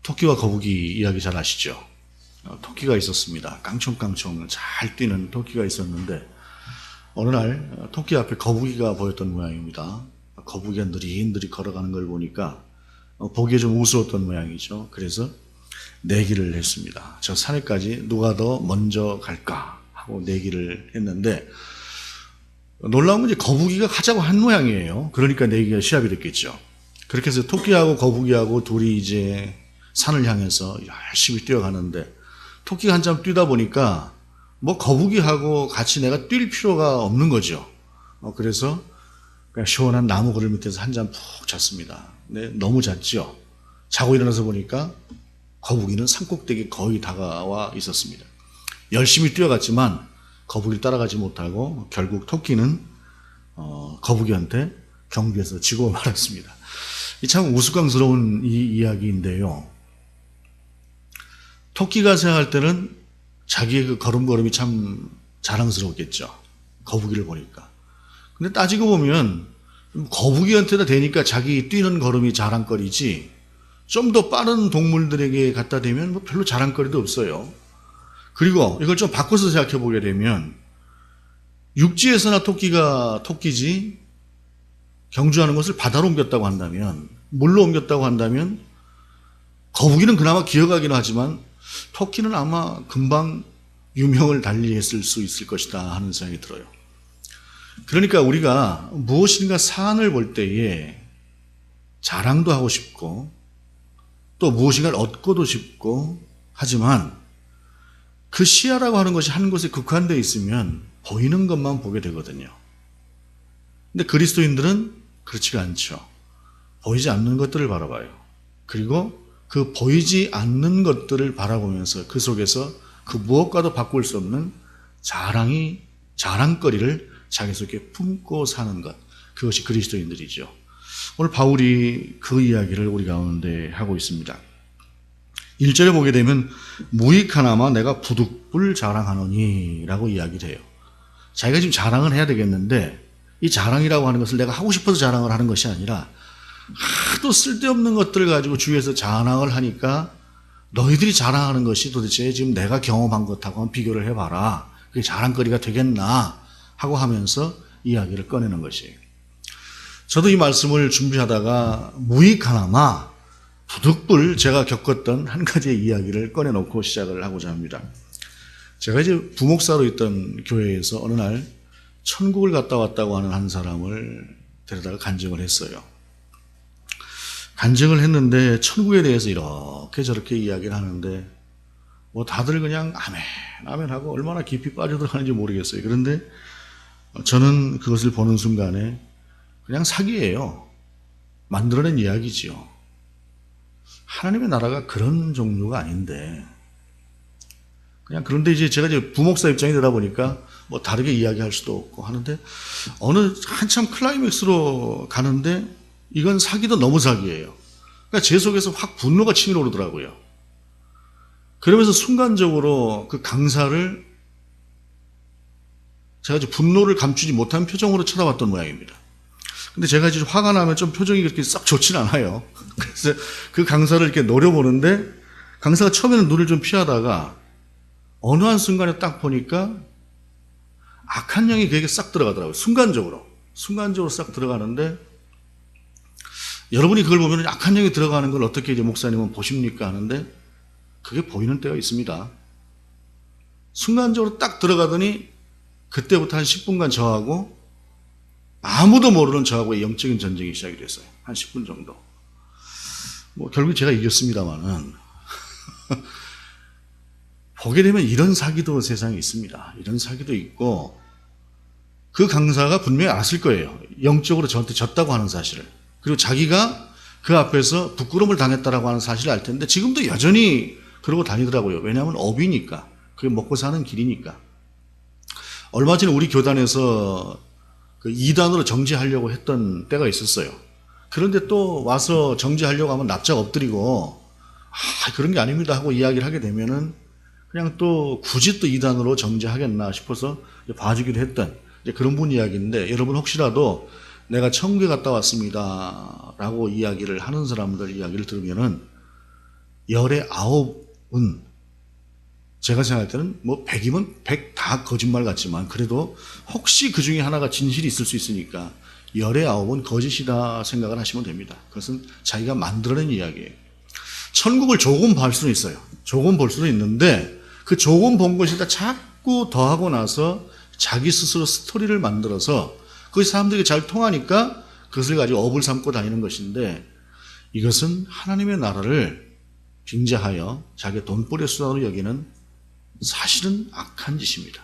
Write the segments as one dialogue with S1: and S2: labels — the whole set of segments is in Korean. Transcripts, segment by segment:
S1: 토끼와 거북이 이야기 잘 아시죠? 토끼가 있었습니다. 깡총깡총 잘 뛰는 토끼가 있었는데 어느 날 토끼 앞에 거북이가 보였던 모양입니다. 거북이가 느릿느릿 걸어가는 걸 보니까 보기에 좀 우스웠던 모양이죠. 그래서 내기를 했습니다. 저 산에까지 누가 더 먼저 갈까 하고 내기를 했는데 놀라운 건 이제 거북이가 가자고 한 모양이에요. 그러니까 내기가 시합이 됐겠죠. 그렇게 해서 토끼하고 거북이하고 둘이 이제 산을 향해서 열심히 뛰어가는데 토끼가 한참 뛰다 보니까 뭐 거북이하고 같이 내가 뛸 필요가 없는 거죠. 그래서 그냥 시원한 나무 그늘 밑에서 한잠 푹 잤습니다. 네, 너무 잤죠. 자고 일어나서 보니까 거북이는 산꼭대기에 거의 다가와 있었습니다. 열심히 뛰어갔지만 거북이를 따라가지 못하고 결국 토끼는 거북이한테 경주에서 지고 말았습니다. 참 우스꽝스러운 이 이야기인데요. 토끼가 생각할 때는 자기의 그 걸음걸음이 참 자랑스러웠겠죠. 거북이를 보니까. 근데 따지고 보면 거북이한테다 대니까 자기 뛰는 걸음이 자랑거리지 좀 더 빠른 동물들에게 갖다 대면 뭐 별로 자랑거리도 없어요. 그리고 이걸 좀 바꿔서 생각해 보게 되면 육지에서나 토끼가 토끼지 경주하는 것을 바다로 옮겼다고 한다면, 물로 옮겼다고 한다면 거북이는 그나마 기어가기는 하지만 토끼는 아마 금방 유명을 달리했을 수 있을 것이다 하는 생각이 들어요. 그러니까 우리가 무엇인가 사안을 볼 때에 자랑도 하고 싶고 또 무엇인가를 얻고도 싶고 하지만 그 시야라고 하는 것이 한 곳에 국한되어 있으면 보이는 것만 보게 되거든요. 근데 그리스도인들은 그렇지가 않죠. 보이지 않는 것들을 바라봐요. 그리고 그 보이지 않는 것들을 바라보면서 그 속에서 그 무엇과도 바꿀 수 없는 자랑거리를 자기 속에 품고 사는 것. 그것이 그리스도인들이죠. 오늘 바울이 그 이야기를 우리 가운데 하고 있습니다. 1절에 보게 되면 무익하나마 내가 부득불 자랑하노니 라고 이야기를 해요. 자기가 지금 자랑을 해야 되겠는데 이 자랑이라고 하는 것을 내가 하고 싶어서 자랑을 하는 것이 아니라 하도 쓸데없는 것들을 가지고 주위에서 자랑을 하니까 너희들이 자랑하는 것이 도대체 지금 내가 경험한 것하고 한번 비교를 해봐라. 그게 자랑거리가 되겠나 하고 하면서 이야기를 꺼내는 것이에요. 저도 이 말씀을 준비하다가 무익하나마 부득불 제가 겪었던 한 가지의 이야기를 꺼내놓고 시작을 하고자 합니다. 제가 이제 부목사로 있던 교회에서 어느 날 천국을 갔다 왔다고 하는 한 사람을 데려다가 간증을 했어요. 간증을 했는데 천국에 대해서 이렇게 저렇게 이야기를 하는데 뭐 다들 그냥 아멘 아멘 하고 얼마나 깊이 빠져들어가는지 모르겠어요. 그런데 저는 그것을 보는 순간에 그냥 사기예요. 만들어낸 이야기지요. 하나님의 나라가 그런 종류가 아닌데 그냥 그런데 이제 제가 이제 부목사 입장이 되다 보니까 뭐 다르게 이야기할 수도 없고 하는데 어느 한참 클라이맥스로 가는데 이건 사기도 너무 사기예요. 그러니까 제 속에서 확 분노가 치밀어 오르더라고요. 그러면서 순간적으로 그 강사를 제가 이제 분노를 감추지 못한 표정으로 쳐다봤던 모양입니다. 근데 제가 이제 화가 나면 좀 표정이 그렇게 썩 좋진 않아요. 그래서 그 강사를 이렇게 노려보는데 강사가 처음에는 눈을 좀 피하다가 어느 한순간에 딱 보니까 악한 영이 그에게 싹 들어가더라고요. 순간적으로 싹 들어가는데 여러분이 그걸 보면 악한 영이 들어가는 걸 어떻게 이제 목사님은 보십니까 하는데 그게 보이는 때가 있습니다. 순간적으로 딱 들어가더니 그때부터 한 10분간 저하고 아무도 모르는 저하고의 영적인 전쟁이 시작이 됐어요. 한 10분 정도. 뭐 결국 제가 이겼습니다만은 보게 되면 이런 사기도 세상에 있습니다. 이런 사기도 있고 그 강사가 분명히 알았을 거예요. 영적으로 저한테 졌다고 하는 사실을. 그리고 자기가 그 앞에서 부끄러움을 당했다라고 하는 사실을 알 텐데 지금도 여전히 그러고 다니더라고요. 왜냐하면 업이니까. 그게 먹고 사는 길이니까. 얼마 전에 우리 교단에서 그 2단으로 정지하려고 했던 때가 있었어요. 그런데 또 와서 정지하려고 하면 납작 엎드리고 그런 게 아닙니다 하고 이야기를 하게 되면은 그냥 또 굳이 또 2단으로 정지하겠나 싶어서 봐주기도 했던 그런 분 이야기인데 여러분 혹시라도 내가 천국에 갔다 왔습니다 라고 이야기를 하는 사람들 이야기를 들으면은 열의 9은 제가 생각할 때는 뭐 100이면 100 다 거짓말 같지만 그래도 혹시 그 중에 하나가 진실이 있을 수 있으니까 열의 9은 거짓이다 생각을 하시면 됩니다. 그것은 자기가 만들어낸 이야기예요. 천국을 조금 볼 수는 있어요. 조금 볼 수는 있는데 그 조금 본 것에다 자꾸 더하고 나서 자기 스스로 스토리를 만들어서 그 사람들에게 잘 통하니까 그것을 가지고 업을 삼고 다니는 것인데 이것은 하나님의 나라를 빙자하여 자기의 돈벌이 수단으로 여기는 사실은 악한 짓입니다.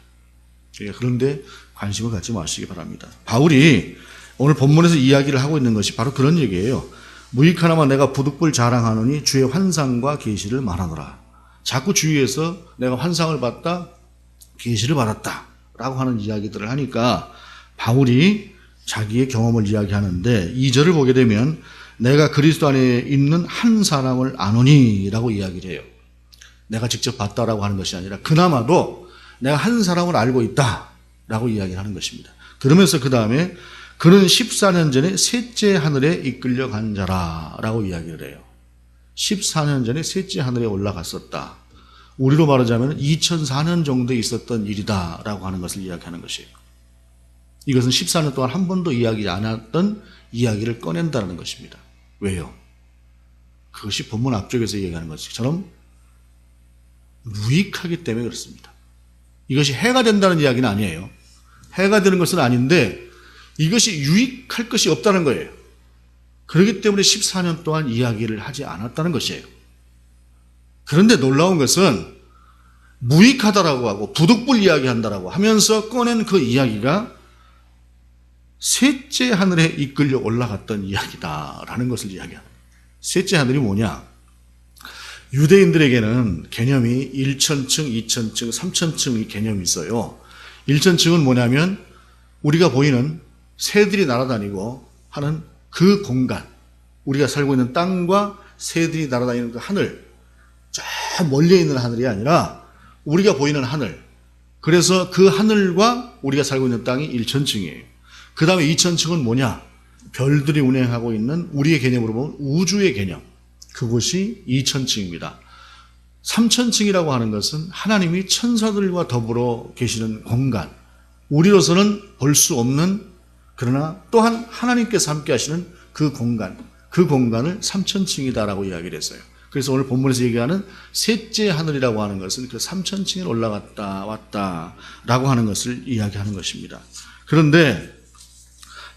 S1: 그런데 관심을 갖지 마시기 바랍니다. 바울이 오늘 본문에서 이야기를 하고 있는 것이 바로 그런 얘기예요. 무익하나마 내가 부득불 자랑하노니 주의 환상과 계시를 말하노라. 자꾸 주위에서 내가 환상을 봤다, 계시를 받았다 라고 하는 이야기들을 하니까 바울이 자기의 경험을 이야기하는데 2절을 보게 되면 내가 그리스도 안에 있는 한 사람을 아노니 라고 이야기를 해요. 내가 직접 봤다라고 하는 것이 아니라 그나마도 내가 한 사람을 알고 있다 라고 이야기를 하는 것입니다. 그러면서 그 다음에 그는 14년 전에 셋째 하늘에 이끌려 간 자라라고 이야기를 해요. 14년 전에 셋째 하늘에 올라갔었다. 우리로 말하자면 2004년 정도에 있었던 일이다라고 하는 것을 이야기하는 것이에요. 이것은 14년 동안 한 번도 이야기 안 했던 이야기를 꺼낸다는 것입니다. 왜요? 그것이 본문 앞쪽에서 얘기하는 것처럼 무익하기 때문에 그렇습니다. 이것이 해가 된다는 이야기는 아니에요. 해가 되는 것은 아닌데 이것이 유익할 것이 없다는 거예요. 그렇기 때문에 14년 동안 이야기를 하지 않았다는 것이에요. 그런데 놀라운 것은 무익하다라고 하고 부득불 이야기한다라고 하면서 꺼낸 그 이야기가 셋째 하늘에 이끌려 올라갔던 이야기다라는 것을 이야기합니다. 셋째 하늘이 뭐냐? 유대인들에게는 개념이 1천층, 2천층, 3천층의 개념이 있어요. 1천층은 뭐냐면 우리가 보이는 새들이 날아다니고 하는 그 공간, 우리가 살고 있는 땅과 새들이 날아다니는 그 하늘, 저 멀리 있는 하늘이 아니라 우리가 보이는 하늘, 그래서 그 하늘과 우리가 살고 있는 땅이 1천층이에요. 그 다음에 2천층은 뭐냐? 별들이 운행하고 있는 우리의 개념으로 보면 우주의 개념, 그곳이 2천층입니다. 3천층이라고 하는 것은 하나님이 천사들과 더불어 계시는 공간, 우리로서는 볼 수 없는 그러나 또한 하나님께서 함께 하시는 그 공간, 그 공간을 3천층이다라고 이야기를 했어요. 그래서 오늘 본문에서 얘기하는 셋째 하늘이라고 하는 것은 그 3천층에 올라갔다 왔다라고 하는 것을 이야기하는 것입니다. 그런데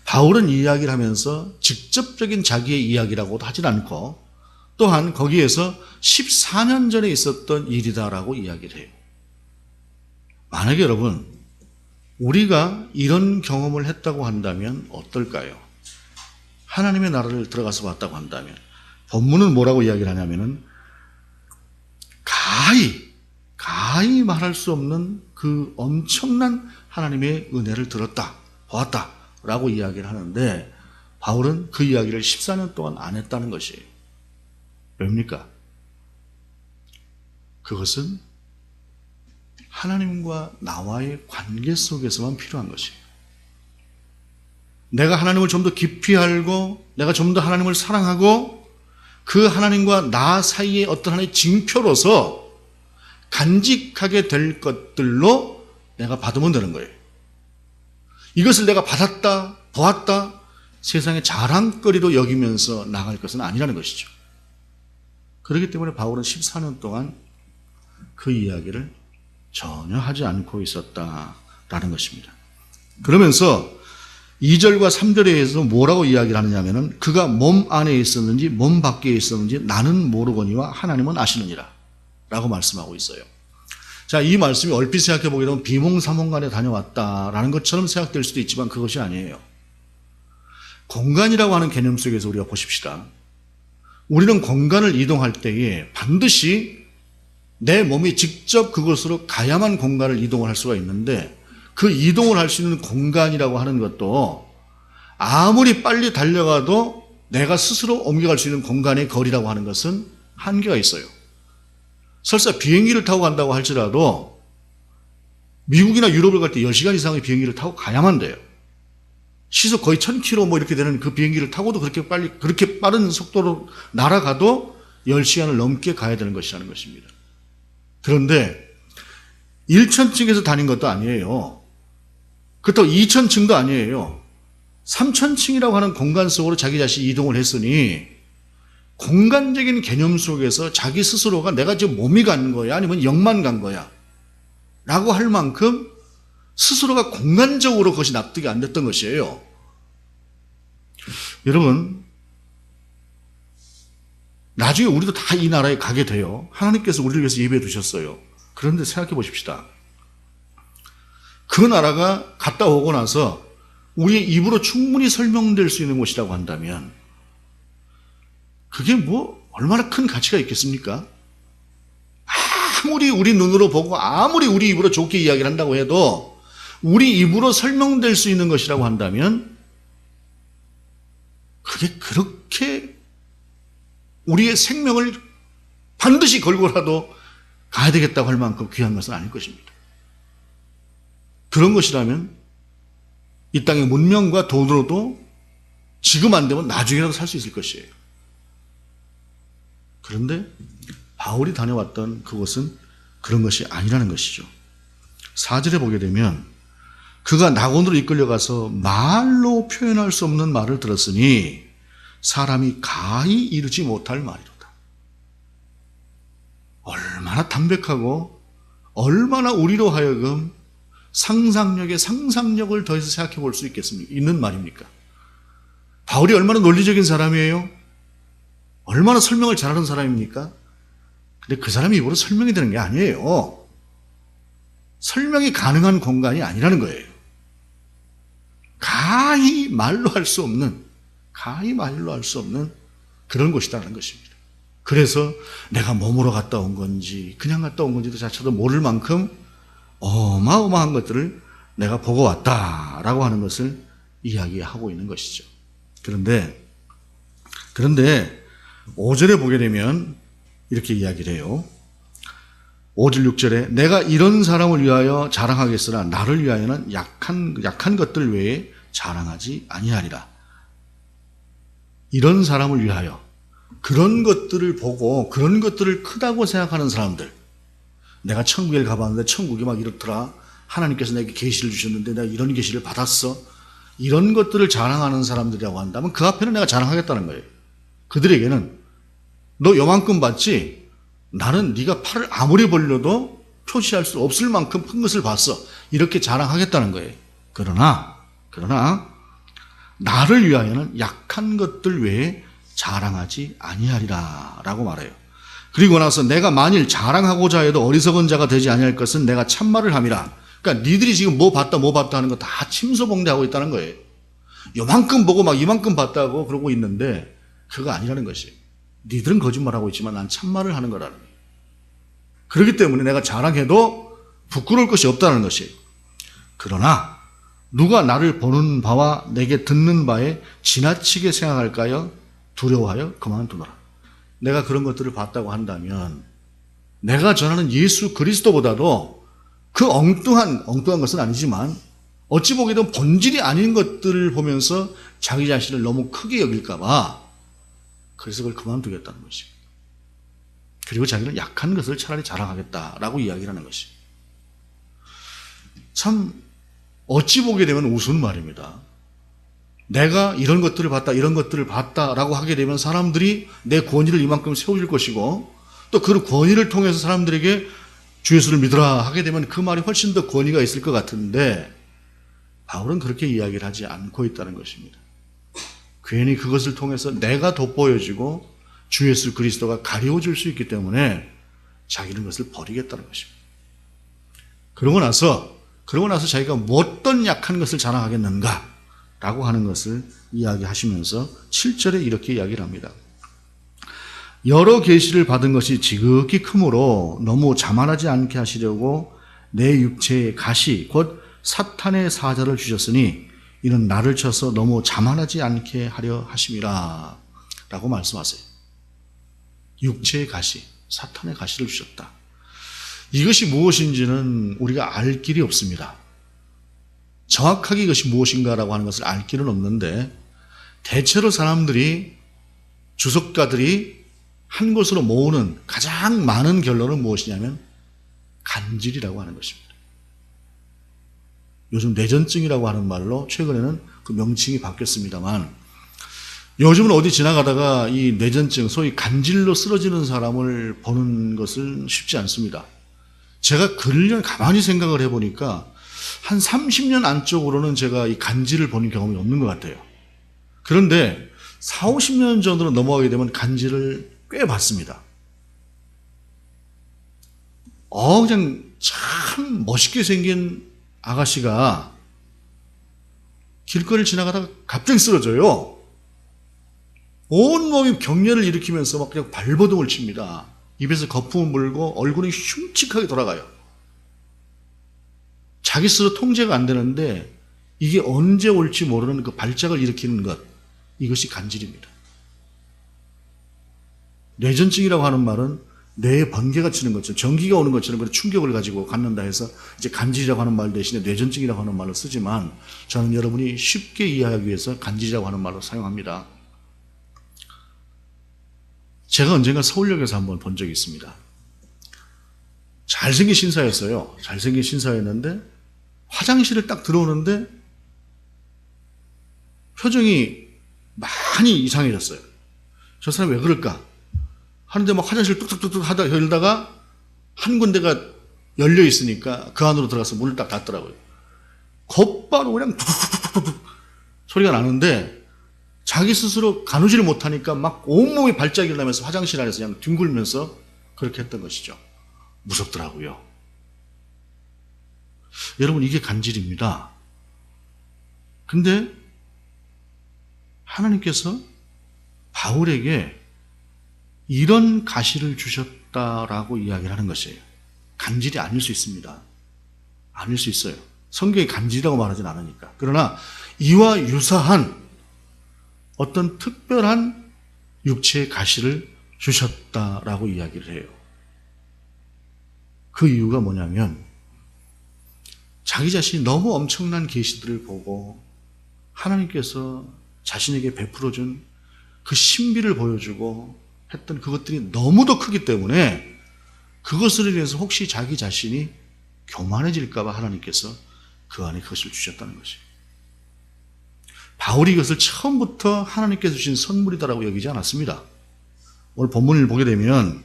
S1: 바울은 이 이야기를 하면서 직접적인 자기의 이야기라고도 하진 않고 또한 거기에서 14년 전에 있었던 일이다라고 이야기를 해요. 만약에 여러분 우리가 이런 경험을 했다고 한다면 어떨까요? 하나님의 나라를 들어가서 봤다고 한다면 본문은 뭐라고 이야기를 하냐면은 가히 말할 수 없는 그 엄청난 하나님의 은혜를 들었다, 보았다 라고 이야기를 하는데 바울은 그 이야기를 14년 동안 안 했다는 것이에요. 왜입니까? 그것은 하나님과 나와의 관계 속에서만 필요한 것이에요. 내가 하나님을 좀 더 깊이 알고 내가 좀 더 하나님을 사랑하고 그 하나님과 나 사이의 어떤 하나의 징표로서 간직하게 될 것들로 내가 받으면 되는 거예요. 이것을 내가 받았다, 보았다, 세상의 자랑거리로 여기면서 나갈 것은 아니라는 것이죠. 그렇기 때문에 바울은 14년 동안 그 이야기를 전혀 하지 않고 있었다라는 것입니다. 그러면서 2절과 3절에서 뭐라고 이야기를 하느냐면은 그가 몸 안에 있었는지 몸 밖에 있었는지 나는 모르거니와 하나님은 아시느니라 라고 말씀하고 있어요. 자, 이 말씀이 얼핏 생각해 보게 되면 비몽사몽간에 다녀왔다라는 것처럼 생각될 수도 있지만 그것이 아니에요. 공간이라고 하는 개념 속에서 우리가 보십시다. 우리는 공간을 이동할 때에 반드시 내 몸이 직접 그곳으로 가야만 공간을 이동을 할 수가 있는데 그 이동을 할 수 있는 공간이라고 하는 것도 아무리 빨리 달려가도 내가 스스로 옮겨갈 수 있는 공간의 거리라고 하는 것은 한계가 있어요. 설사 비행기를 타고 간다고 할지라도 미국이나 유럽을 갈 때 10시간 이상의 비행기를 타고 가야만 돼요. 시속 거의 1000km 뭐 이렇게 되는 그 비행기를 타고도 그렇게 빠른 속도로 날아가도 10시간을 넘게 가야 되는 것이라는 것입니다. 그런데 1000층에서 다닌 것도 아니에요. 그렇다고 2000층도 아니에요. 3000층이라고 하는 공간 속으로 자기 자신이 이동을 했으니 공간적인 개념 속에서 자기 스스로가 내가 지금 몸이 간 거야 아니면 영만 간 거야 라고 할 만큼 스스로가 공간적으로 그것이 납득이 안 됐던 것이에요. 여러분, 나중에 우리도 다 이 나라에 가게 돼요. 하나님께서 우리를 위해서 예배해 두셨어요. 그런데 생각해 보십시다. 그 나라가 갔다 오고 나서 우리의 입으로 충분히 설명될 수 있는 곳이라고 한다면 그게 뭐 얼마나 큰 가치가 있겠습니까? 아무리 우리 눈으로 보고 아무리 우리 입으로 좋게 이야기를 한다고 해도 우리 입으로 설명될 수 있는 것이라고 한다면 그게 그렇게 우리의 생명을 반드시 걸고라도 가야 되겠다고 할 만큼 귀한 것은 아닐 것입니다. 그런 것이라면 이 땅의 문명과 돈으로도 지금 안 되면 나중에라도 살 수 있을 것이에요. 그런데 바울이 다녀왔던 그곳은 그런 것이 아니라는 것이죠. 4절에 보게 되면 그가 낙원으로 이끌려가서 말로 표현할 수 없는 말을 들었으니 사람이 가히 이르지 못할 말이로다. 얼마나 담백하고 얼마나 우리로 하여금 상상력에 상상력을 더해서 생각해 볼 수 있는 말입니까? 바울이 얼마나 논리적인 사람이에요? 얼마나 설명을 잘하는 사람입니까? 근데 그 사람이 입으로 설명이 되는 게 아니에요. 설명이 가능한 공간이 아니라는 거예요. 가히 말로 할 수 없는 그런 곳이라는 것입니다. 그래서 내가 몸으로 갔다 온 건지 그냥 갔다 온 건지도 자체도 모를 만큼 어마어마한 것들을 내가 보고 왔다라고 하는 것을 이야기하고 있는 것이죠. 그런데 5절에 보게 되면 이렇게 이야기를 해요. 5절 6절에 내가 이런 사람을 위하여 자랑하겠으나 나를 위하여는 약한 것들 외에 자랑하지 아니하리라. 이런 사람을 위하여 그런 것들을 보고 그런 것들을 크다고 생각하는 사람들, 내가 천국에 가봤는데 천국이 막 이렇더라, 하나님께서 내게 계시를 주셨는데 내가 이런 계시를 받았어, 이런 것들을 자랑하는 사람들이라고 한다면 그 앞에는 내가 자랑하겠다는 거예요. 그들에게는 너 요만큼 봤지? 나는 네가 팔을 아무리 벌려도 표시할 수 없을 만큼 큰 것을 봤어, 이렇게 자랑하겠다는 거예요. 그러나 나를 위하여는 약한 것들 외에 자랑하지 아니하리라 라고 말해요. 그리고 나서 내가 만일 자랑하고자 해도 어리석은 자가 되지 아니할 것은 내가 참말을 함이라. 그러니까 니들이 지금 뭐 봤다 하는 거 다 침소봉대하고 있다는 거예요. 요만큼 보고 막 이만큼 봤다고 그러고 있는데 그거 아니라는 것이에요. 니들은 거짓말하고 있지만 난 참말을 하는 거라는 거예요. 그렇기 때문에 내가 자랑해도 부끄러울 것이 없다는 것이에요. 그러나 누가 나를 보는 바와 내게 듣는 바에 지나치게 생각할까요? 두려워하여 그만두노라. 내가 그런 것들을 봤다고 한다면 내가 전하는 예수 그리스도보다도 그 엉뚱한 것은 아니지만 어찌 보기에도 본질이 아닌 것들을 보면서 자기 자신을 너무 크게 여길까 봐 그래서 그걸 그만두겠다는 것입니다. 그리고 자기는 약한 것을 차라리 자랑하겠다라고 이야기를 하는 것입니다. 참 어찌 보게 되면 우스운 말입니다. 내가 이런 것들을 봤다라고 하게 되면 사람들이 내 권위를 이만큼 세워줄 것이고 또 그 권위를 통해서 사람들에게 주 예수를 믿으라 하게 되면 그 말이 훨씬 더 권위가 있을 것 같은데 바울은 그렇게 이야기를 하지 않고 있다는 것입니다. 괜히 그것을 통해서 내가 돋보여지고 주 예수 그리스도가 가려워질 수 있기 때문에 자기는 그것을 버리겠다는 것입니다. 그러고 나서 자기가 어떤 약한 것을 자랑하겠는가 라고 하는 것을 이야기하시면서 7절에 이렇게 이야기를 합니다. 여러 계시를 받은 것이 지극히 크므로 너무 자만하지 않게 하시려고 내 육체의 가시 곧 사탄의 사자를 주셨으니 이는 나를 쳐서 너무 자만하지 않게 하려 하심이라 라고 말씀하세요. 육체의 가시, 사탄의 가시를 주셨다. 이것이 무엇인지는 우리가 알 길이 없습니다. 정확하게 이것이 무엇인가라고 하는 것을 알 길은 없는데 대체로 사람들이 주석가들이 한 곳으로 모으는 가장 많은 결론은 무엇이냐면 간질이라고 하는 것입니다. 요즘 뇌전증이라고 하는 말로 최근에는 그 명칭이 바뀌었습니다만 요즘은 어디 지나가다가 이 뇌전증, 소위 간질로 쓰러지는 사람을 보는 것은 쉽지 않습니다. 제가 근련 가만히 생각을 해보니까 한 30년 안쪽으로는 제가 이 간질을 본 경험이 없는 것 같아요. 그런데 4, 50년 전으로 넘어가게 되면 간질을 꽤 봤습니다. 그냥 참 멋있게 생긴 아가씨가 길거리를 지나가다가 갑자기 쓰러져요. 온몸이 경련을 일으키면서 막 그냥 발버둥을 칩니다. 입에서 거품을 물고 얼굴이 흉측하게 돌아가요. 자기 스스로 통제가 안 되는데 이게 언제 올지 모르는 그 발작을 일으키는 것, 이것이 간질입니다. 뇌전증이라고 하는 말은 뇌에 번개가 치는 것처럼 전기가 오는 것처럼 그런 충격을 가지고 갖는다 해서 이제 간질이라고 하는 말 대신에 뇌전증이라고 하는 말로 쓰지만 저는 여러분이 쉽게 이해하기 위해서 간질이라고 하는 말로 사용합니다. 제가 언젠가 서울역에서 한번 본 적이 있습니다. 잘생긴 신사였어요. 잘생긴 신사였는데 화장실을 딱 들어오는데 표정이 많이 이상해졌어요. 저 사람이 왜 그럴까? 하는데 막 화장실 뚝뚝뚝뚝 하다 열다가 한 군데가 열려 있으니까 그 안으로 들어가서 문을 딱 닫더라고요. 곧바로 그냥 뚝뚝뚝뚝 소리가 나는데 자기 스스로 가누지를 못하니까 막 온몸이 발작이 나면서 화장실 안에서 그냥 뒹굴면서 그렇게 했던 것이죠. 무섭더라고요. 여러분, 이게 간질입니다. 근데 하나님께서 바울에게 이런 가시를 주셨다라고 이야기를 하는 것이에요. 간질이 아닐 수 있습니다. 아닐 수 있어요. 성경이 간질이라고 말하진 않으니까. 그러나 이와 유사한 어떤 특별한 육체의 가시를 주셨다라고 이야기를 해요. 그 이유가 뭐냐면 자기 자신이 너무 엄청난 계시들을 보고 하나님께서 자신에게 베풀어준 그 신비를 보여주고 했던 그것들이 너무도 크기 때문에 그것으로 인해서 혹시 자기 자신이 교만해질까 봐 하나님께서 그 안에 그것을 주셨다는 것이에요. 바울이 이것을 처음부터 하나님께서 주신 선물이다라고 여기지 않았습니다. 오늘 본문을 보게 되면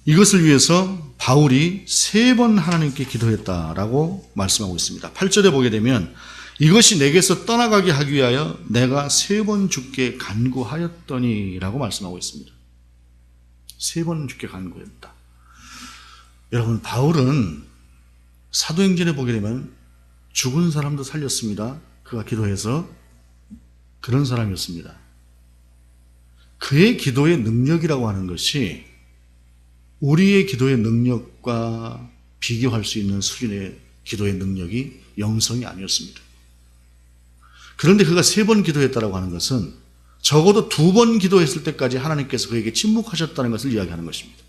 S1: 이것을 위해서 바울이 3번 하나님께 기도했다라고 말씀하고 있습니다. 8절에 보게 되면 이것이 내게서 떠나가게 하기 위하여 내가 3번 주께 간구하였더니 라고 말씀하고 있습니다. 3번 주께 간구했다. 여러분, 바울은 사도행전에 보게 되면 죽은 사람도 살렸습니다. 그가 기도해서 그런 사람이었습니다. 그의 기도의 능력이라고 하는 것이 우리의 기도의 능력과 비교할 수 있는 수준의 기도의 능력이 영성이 아니었습니다. 그런데 그가 3번 기도했다라고 하는 것은 적어도 2번 기도했을 때까지 하나님께서 그에게 침묵하셨다는 것을 이야기하는 것입니다.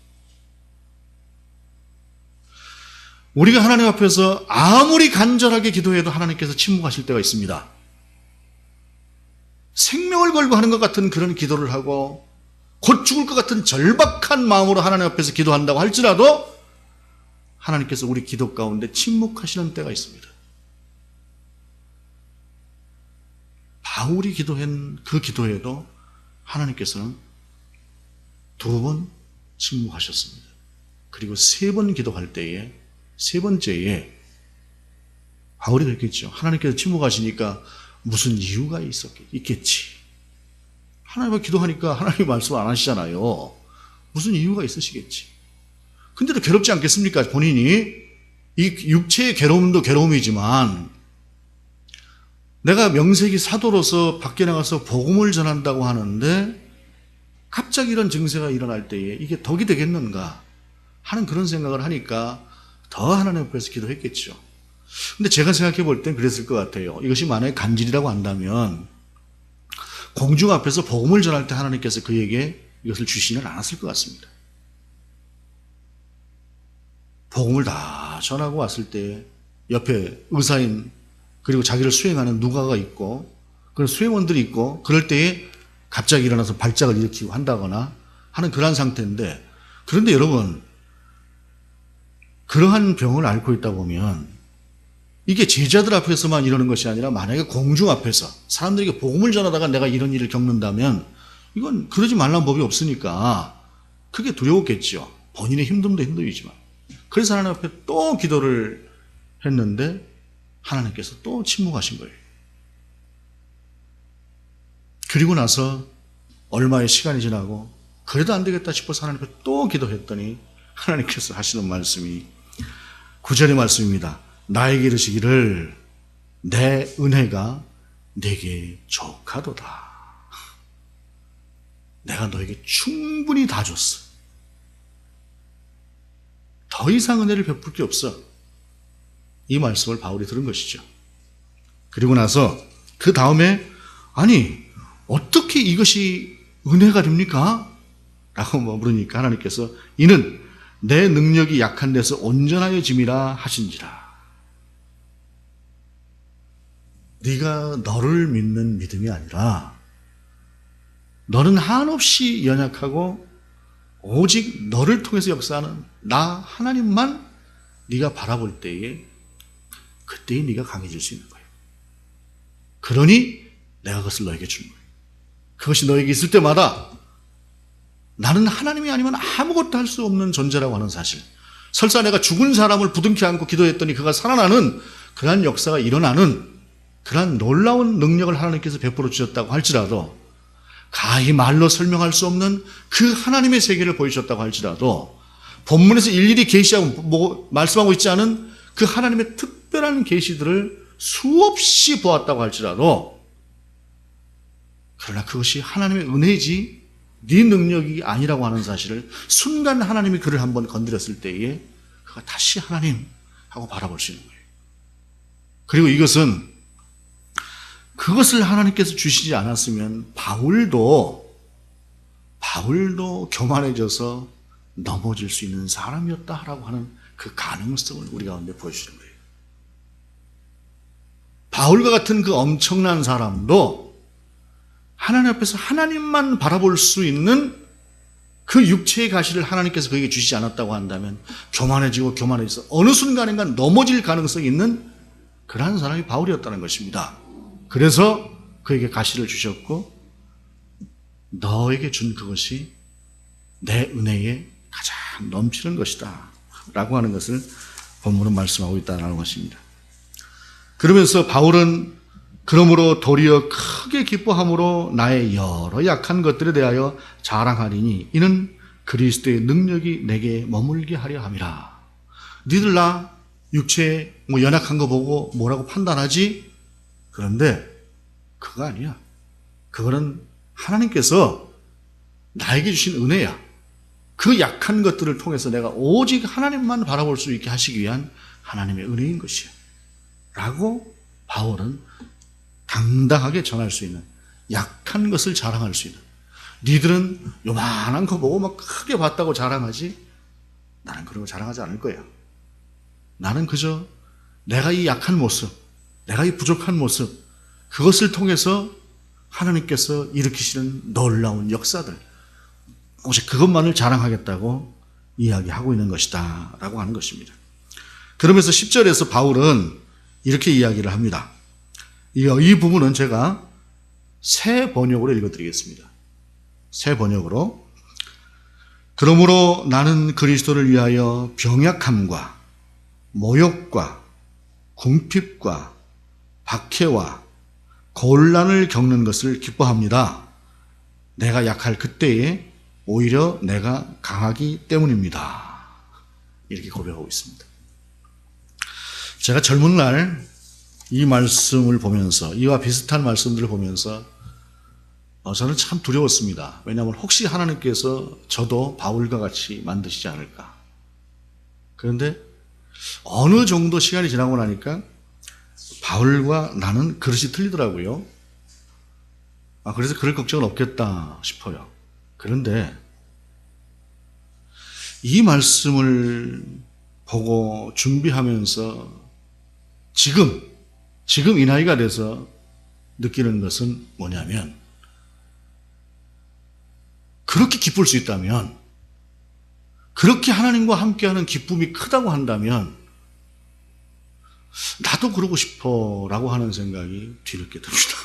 S1: 우리가 하나님 앞에서 아무리 간절하게 기도해도 하나님께서 침묵하실 때가 있습니다. 생명을 걸고 하는 것 같은 그런 기도를 하고 곧 죽을 것 같은 절박한 마음으로 하나님 앞에서 기도한다고 할지라도 하나님께서 우리 기도 가운데 침묵하시는 때가 있습니다. 바울이 기도한 그 기도에도 하나님께서는 2번 침묵하셨습니다. 그리고 3번 기도할 때에 3번째에 바울이 그랬겠죠. 하나님께서 침묵하시니까 무슨 이유가 있겠지. 하나님 앞에 기도하니까 하나님 말씀 안 하시잖아요. 무슨 이유가 있으시겠지. 근데도 괴롭지 않겠습니까? 본인이 이 육체의 괴로움도 괴로움이지만 내가 명색이 사도로서 밖에 나가서 복음을 전한다고 하는데 갑자기 이런 증세가 일어날 때에 이게 덕이 되겠는가 하는 그런 생각을 하니까 더 하나님 앞에서 기도했겠죠. 근데 제가 생각해 볼 땐 그랬을 것 같아요. 이것이 만약에 간질이라고 한다면 공중 앞에서 복음을 전할 때 하나님께서 그에게 이것을 주시지는 않았을 것 같습니다. 복음을 다 전하고 왔을 때 옆에 의사인 그리고 자기를 수행하는 누가가 있고 그런 수행원들이 있고 그럴 때에 갑자기 일어나서 발작을 일으키고 한다거나 하는 그러한 상태인데, 그런데 여러분 그러한 병을 앓고 있다 보면 이게 제자들 앞에서만 이러는 것이 아니라 만약에 공중 앞에서 사람들에게 복음을 전하다가 내가 이런 일을 겪는다면 이건 그러지 말라는 법이 없으니까 크게 두려웠겠죠. 본인의 힘듦도 힘들이지만. 그래서 하나님 앞에 또 기도를 했는데 하나님께서 또 침묵하신 거예요. 그리고 나서 얼마의 시간이 지나고 그래도 안 되겠다 싶어서 하나님 앞에 또 기도했더니 하나님께서 하시는 말씀이 9절의 말씀입니다. 나에게 이르시기를 내 은혜가 내게 족하도다. 내가 너에게 충분히 다 줬어. 더 이상 은혜를 베풀 게 없어. 이 말씀을 바울이 들은 것이죠. 그리고 나서 그 다음에 아니 어떻게 이것이 은혜가 됩니까? 라고 물으니까 하나님께서 이는 내 능력이 약한 데서 온전하여짐이라 하신지라. 네가 너를 믿는 믿음이 아니라 너는 한없이 연약하고 오직 너를 통해서 역사하는 나 하나님만 네가 바라볼 때에 그때에 네가 강해질 수 있는 거예요. 그러니 내가 그것을 너에게 주는 거예요. 그것이 너에게 있을 때마다 나는 하나님이 아니면 아무것도 할 수 없는 존재라고 하는 사실, 설사 내가 죽은 사람을 부둥켜 안고 기도했더니 그가 살아나는 그러한 역사가 일어나는 그러한 놀라운 능력을 하나님께서 베풀어 주셨다고 할지라도, 가히 말로 설명할 수 없는 그 하나님의 세계를 보여주셨다고 할지라도, 본문에서 일일이 계시하고 말씀하고 있지 않은 그 하나님의 특별한 계시들을 수없이 보았다고 할지라도, 그러나 그것이 하나님의 은혜지 네 능력이 아니라고 하는 사실을 순간 하나님이 그를 한번 건드렸을 때에 그가 다시 하나님 하고 바라볼 수 있는 거예요. 그리고 이것은 그것을 하나님께서 주시지 않았으면 바울도 교만해져서 넘어질 수 있는 사람이었다라고 하는 그 가능성을 우리 가운데 보여주는 거예요. 바울과 같은 그 엄청난 사람도 하나님 앞에서 하나님만 바라볼 수 있는 그 육체의 가시를 하나님께서 그에게 주시지 않았다고 한다면 교만해져서 어느 순간인가 넘어질 가능성이 있는 그러한 사람이 바울이었다는 것입니다. 그래서 그에게 가시를 주셨고 너에게 준 그것이 내 은혜에 가장 넘치는 것이다 라고 하는 것을 본문은 말씀하고 있다는 것입니다. 그러면서 바울은 그러므로 도리어 크게 기뻐함으로 나의 여러 약한 것들에 대하여 자랑하리니 이는 그리스도의 능력이 내게 머물게 하려 함이라. 니들 나 육체에 연약한 거 보고 뭐라고 판단하지? 그런데 그거 아니야. 그거는 하나님께서 나에게 주신 은혜야. 그 약한 것들을 통해서 내가 오직 하나님만 바라볼 수 있게 하시기 위한 하나님의 은혜인 것이야 라고 바울은 당당하게 전할 수 있는, 약한 것을 자랑할 수 있는, 니들은 요만한 거 보고 막 크게 봤다고 자랑하지 나는 그런 거 자랑하지 않을 거야. 나는 그저 내가 이 약한 모습, 내가 이 부족한 모습, 그것을 통해서 하나님께서 일으키시는 놀라운 역사들, 오직 그것만을 자랑하겠다고 이야기하고 있는 것이다 라고 하는 것입니다. 그러면서 10절에서 바울은 이렇게 이야기를 합니다. 이 부분은 제가 새 번역으로 읽어드리겠습니다. 새 번역으로. 그러므로 나는 그리스도를 위하여 병약함과 모욕과 궁핍과 박해와 곤란을 겪는 것을 기뻐합니다. 내가 약할 그때에 오히려 내가 강하기 때문입니다. 이렇게 고백하고 있습니다. 제가 젊은 날 이 말씀을 보면서, 이와 비슷한 말씀들을 보면서 저는 참 두려웠습니다. 왜냐하면 혹시 하나님께서 저도 바울과 같이 만드시지 않을까. 그런데 어느 정도 시간이 지나고 나니까 바울과 나는 그릇이 틀리더라고요. 그래서 그럴 걱정은 없겠다 싶어요. 그런데 이 말씀을 보고 준비하면서 지금 이 나이가 돼서 느끼는 것은 뭐냐면, 그렇게 기쁠 수 있다면, 그렇게 하나님과 함께하는 기쁨이 크다고 한다면 나도 그러고 싶어 라고 하는 생각이 뒤늦게 듭니다.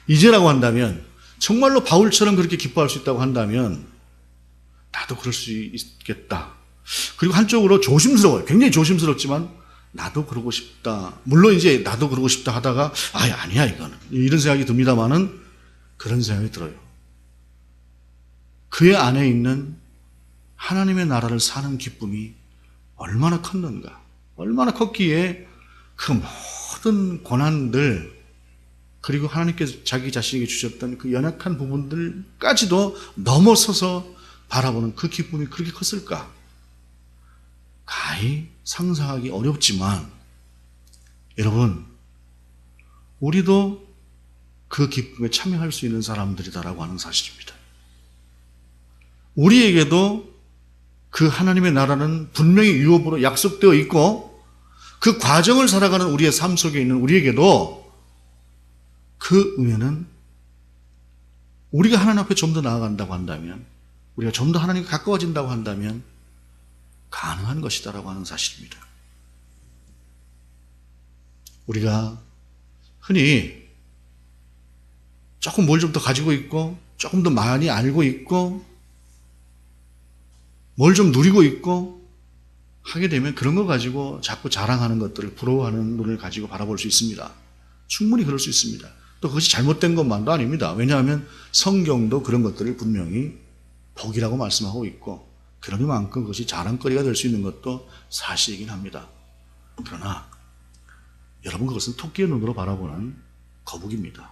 S1: 이제라고 한다면, 정말로 바울처럼 그렇게 기뻐할 수 있다고 한다면 나도 그럴 수 있겠다. 그리고 한쪽으로 조심스러워요. 굉장히 조심스럽지만 나도 그러고 싶다. 물론 이제 나도 그러고 싶다 하다가 아니야 이거는, 이런 생각이 듭니다만은 그런 생각이 들어요. 그의 안에 있는 하나님의 나라를 사는 기쁨이 얼마나 컸는가, 얼마나 컸기에 그 모든 고난들, 그리고 하나님께서 자기 자신에게 주셨던 그 연약한 부분들까지도 넘어서서 바라보는 그 기쁨이 그렇게 컸을까? 가히 상상하기 어렵지만 여러분, 우리도 그 기쁨에 참여할 수 있는 사람들이다라고 하는 사실입니다. 우리에게도 그 하나님의 나라는 분명히 유업으로 약속되어 있고, 그 과정을 살아가는 우리의 삶 속에 있는 우리에게도 그 은혜는 우리가 하나님 앞에 좀 더 나아간다고 한다면, 우리가 좀 더 하나님과 가까워진다고 한다면 가능한 것이다라고 하는 사실입니다. 우리가 흔히 조금 뭘 좀 더 가지고 있고, 조금 더 많이 알고 있고, 뭘 좀 누리고 있고 하게 되면 그런 거 가지고 자꾸 자랑하는 것들을, 부러워하는 눈을 가지고 바라볼 수 있습니다. 충분히 그럴 수 있습니다. 또 그것이 잘못된 것만도 아닙니다. 왜냐하면 성경도 그런 것들을 분명히 복이라고 말씀하고 있고, 그러니만큼 그것이 자랑거리가 될 수 있는 것도 사실이긴 합니다. 그러나 여러분, 그것은 토끼의 눈으로 바라보는 거북입니다.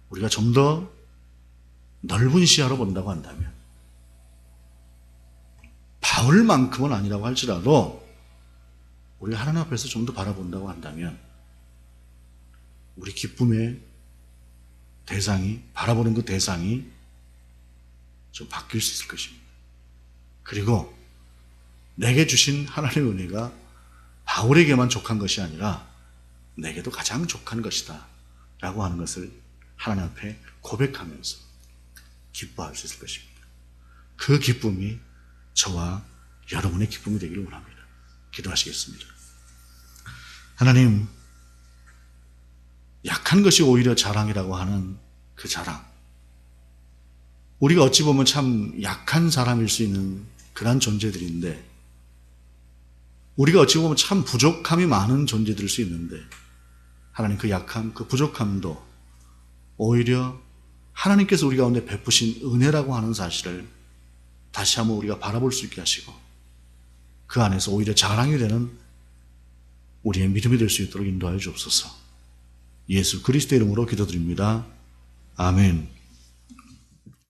S1: 우리가 좀 더 넓은 시야로 본다고 한다면, 바울만큼은 아니라고 할지라도 우리가 하나님 앞에서 좀 더 바라본다고 한다면 우리 기쁨의 대상이, 바라보는 그 대상이 좀 바뀔 수 있을 것입니다. 그리고 내게 주신 하나님의 은혜가 바울에게만 족한 것이 아니라 내게도 가장 족한 것이다 라고 하는 것을 하나님 앞에 고백하면서 기뻐할 수 있을 것입니다. 그 기쁨이 저와 여러분의 기쁨이 되기를 원합니다. 기도하시겠습니다. 하나님, 약한 것이 오히려 자랑이라고 하는 그 자랑, 우리가 어찌 보면 참 약한 사람일 수 있는 그런 존재들인데, 우리가 어찌 보면 참 부족함이 많은 존재들일 수 있는데, 하나님 그 약함, 그 부족함도 오히려 하나님께서 우리 가운데 베푸신 은혜라고 하는 사실을 다시 한번 우리가 바라볼 수 있게 하시고, 그 안에서 오히려 자랑이 되는 우리의 믿음이 될 수 있도록 인도하여 주옵소서. 예수 그리스도의 이름으로 기도드립니다. 아멘.